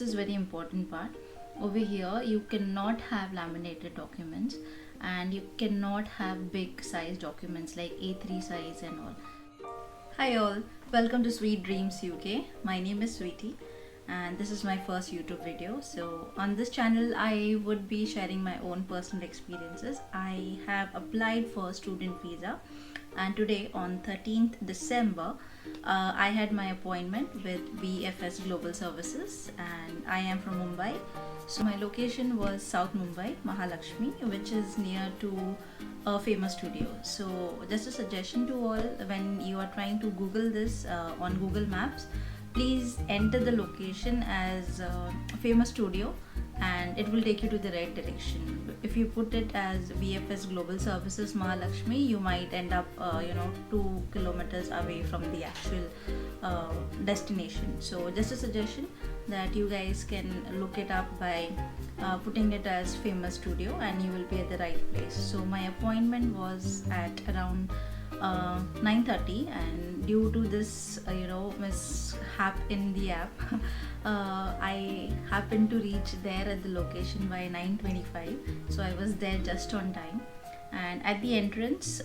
This is very important part. Over here you cannot have laminated documents, and you cannot have big size documents like A3 size and all. Hi all, welcome to Sweet Dreams UK. My name is Sweetie and this is my first YouTube video. So on this channel I would be sharing my own personal experiences. I have applied for student visa, and today on 13th December I had my appointment with VFS Global Services, and I am from Mumbai. So my location was South Mumbai, Mahalakshmi, which is near to a famous studio. So just a suggestion to all, when you are trying to Google this on Google Maps, please enter the location as famous studio and it will take you to the right direction. If you put it as VFS Global Services Mahalakshmi, you might end up 2 kilometers away from the actual destination. So just a suggestion that you guys can look it up by putting it as famous studio and you will be at the right place. So my appointment was at around 9:30, and due to this mishap in the app I happened to reach there at the location by 9:25. So I was there just on time, and at the entrance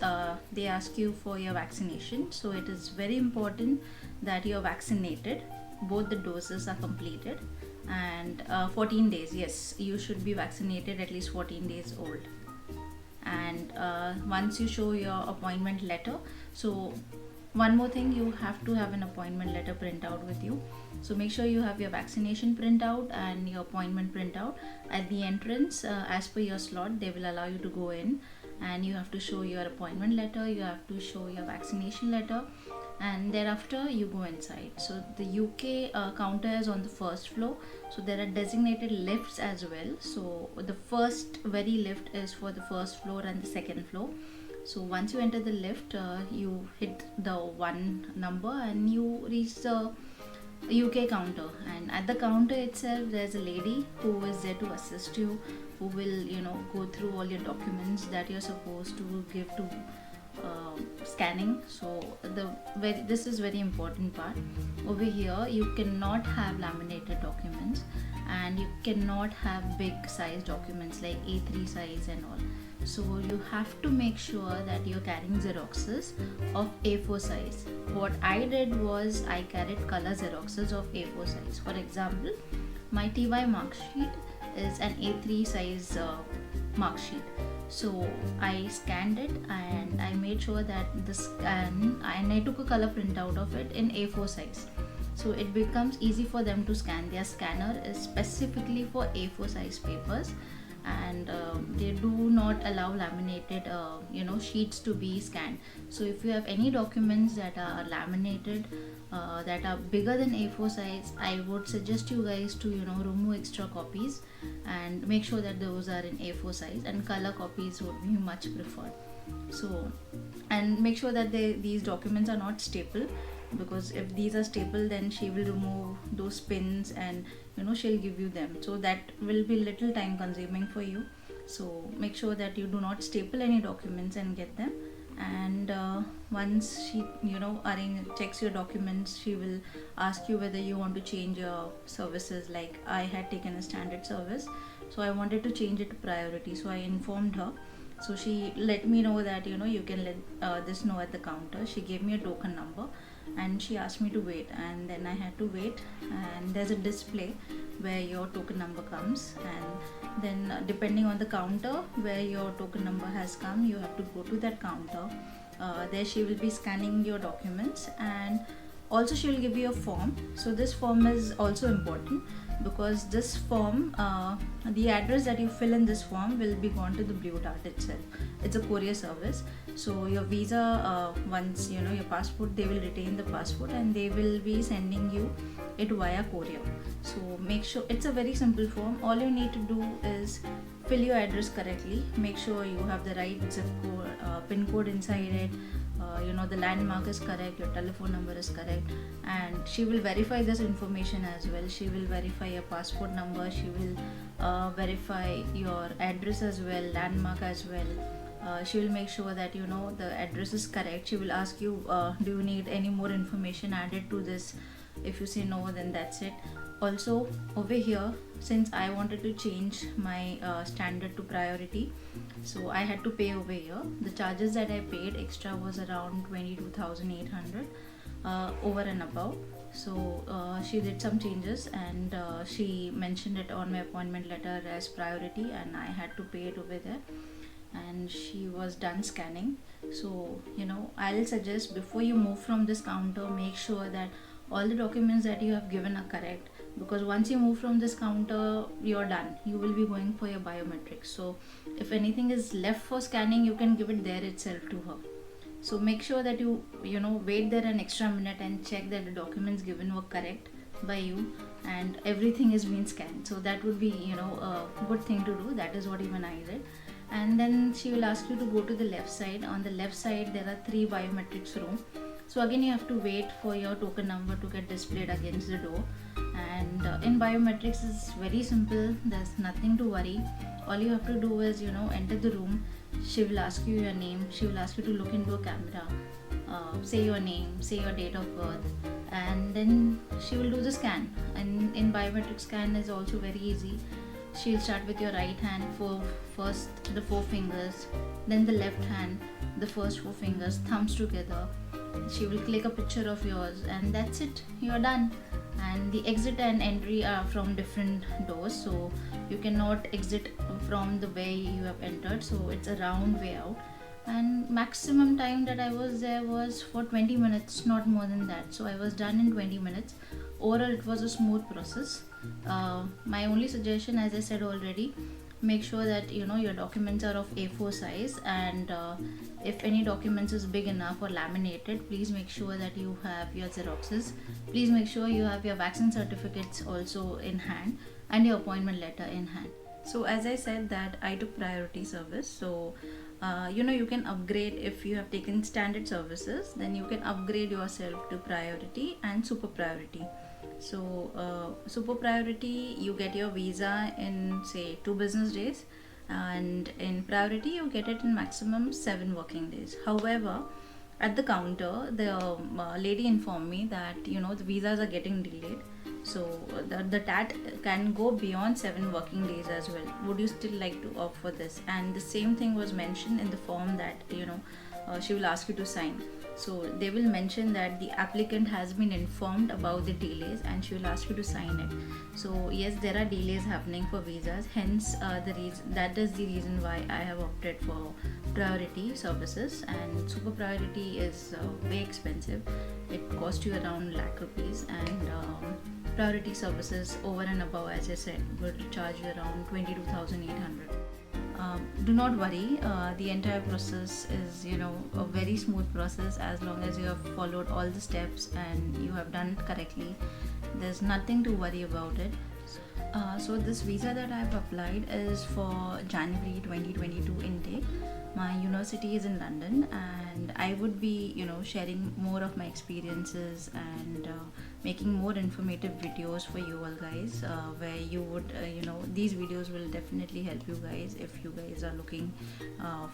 they ask you for your vaccination. So it is very important that you're vaccinated, both the doses are completed, and 14 days, yes, you should be vaccinated at least 14 days old. And once you show your appointment letter, so one more thing, you have to have an appointment letter printout with you. So make sure you have your vaccination printout and your appointment printout. At the entrance, as per your slot, they will allow you to go in, and you have to show your appointment letter, you have to show your vaccination letter, and thereafter you go inside. So the UK counter is on the first floor, so there are designated lifts as well. So the first very lift is for the first floor and the second floor. So once you enter the lift, you hit the 1 number and you reach the UK counter, and at the counter itself there's a lady who is there to assist you, who will go through all your documents that you're supposed to give to scanning. So this is very important part. Over here you cannot have laminated documents, and you cannot have big size documents like A3 size and all. So you have to make sure that you're carrying xeroxes of A4 size. What I did was I carried color xeroxes of A4 size. For example, my TY mark sheet is an A3 size mark sheet. So I scanned it and I made sure that the scan, and I took a color printout of it in A4 size. So it becomes easy for them to scan. Their scanner is specifically for A4 size papers, and they do not allow laminated sheets to be scanned. So if you have any documents that are laminated, that are bigger than A4 size, I would suggest you guys to remove extra copies and make sure that those are in A4 size, and color copies would be much preferred. So, and make sure that these documents are not stapled, because if these are stapled then she will remove those pins and she'll give you them, so that will be little time consuming for you. So make sure that you do not staple any documents and get them. And once she checks your documents, she will ask you whether you want to change your services. Like I had taken a standard service, so I wanted to change it to priority, so I informed her. So she let me know that you can let this know at the counter. She gave me a token number and she asked me to wait, and then I had to wait, and there's a display where your token number comes, and then depending on the counter where your token number has come, you have to go to that counter. There she will be scanning your documents, and also she will give you a form. So this form is also important, because this form, the address that you fill in this form will be gone to the Blue Dart itself. It's a courier service. So your visa, once your passport, they will retain the passport and they will be sending you it via courier. So make sure, it's a very simple form. All you need to do is fill your address correctly, make sure you have the right zip code, pin code inside it, the landmark is correct, your telephone number is correct, and she will verify this information as well. She will verify your passport number, she will verify your address as well, landmark as well. She will make sure that the address is correct. She will ask you, do you need any more information added to this? If you say no, then that's it. also over here, since I wanted to change my standard to priority, so I had to pay over here. The charges that I paid extra was around 22,800 over and above. So she did some changes, and she mentioned it on my appointment letter as priority, and I had to pay it over there. And she was done scanning. So I'll suggest, before you move from this counter, make sure that all the documents that you have given are correct, because once you move from this counter, you're done. You will be going for your biometrics. So if anything is left for scanning, you can give it there itself to her. So make sure that you wait there an extra minute and check that the documents given were correct by you and everything is being scanned. So that would be a good thing to do. That is what even I did. And then she will ask you to go to the left side. On the left side there are 3 biometrics room. So again, you have to wait for your token number to get displayed against the door. And in biometrics, it's very simple. There's nothing to worry. All you have to do is enter the room. She will ask you your name. She will ask you to look into a camera, say your name, say your date of birth, and then she will do the scan. And in biometric scan is also very easy. She'll start with your right hand, for first the 4 fingers, then the left hand, the first 4 fingers, thumbs together. She will click a picture of yours, and that's it. You're done. And the exit and entry are from different doors, so you cannot exit from the way you have entered. So it's a round way out. And maximum time that I was there was for 20 minutes, not more than that. So I was done in 20 minutes. Overall, it was a smooth process. My only suggestion, as I said already, make sure that your documents are of A4 size, and if any documents is big enough or laminated, please make sure that you have your xeroxes. Please make sure you have your vaccine certificates also in hand and your appointment letter in hand. So as I said that I took priority service, so you can upgrade. If you have taken standard services, then you can upgrade yourself to priority and super priority. So super priority, you get your visa in say 2 business days, and in priority you get it in maximum 7 working days. However, at the counter, the lady informed me that the visas are getting delayed, so the TAT can go beyond 7 working days as well. Would you still like to opt for this? And the same thing was mentioned in the form that she will ask you to sign. So they will mention that the applicant has been informed about the delays, and she will ask you to sign it. So yes, there are delays happening for visas, hence that is the reason why I have opted for priority services. And super priority is way expensive. It costs you around lakh rupees, and priority services over and above, as I said, would charge you around 22,800. Do not worry, the entire process is a very smooth process. As long as you have followed all the steps and you have done it correctly, there's nothing to worry about it. So this visa that I have applied is for January 2022 intake. My university is in London, and I would be sharing more of my experiences and making more informative videos for you all guys, where you would these videos will definitely help you guys if you guys are looking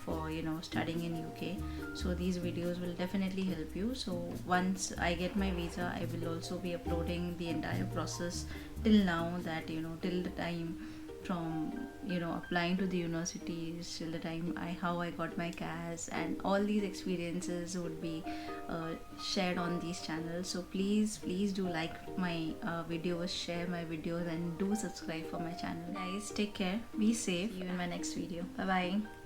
for studying in UK. So these videos will definitely help you. So once I get my visa, I will also be uploading the entire process till now, that till the time from applying to the universities till the time how I got my CAS, and all these experiences would be shared on these channels. So please do like my videos, share my videos, and do subscribe for my channel. Guys, take care, be safe. See you in my next video. Bye bye.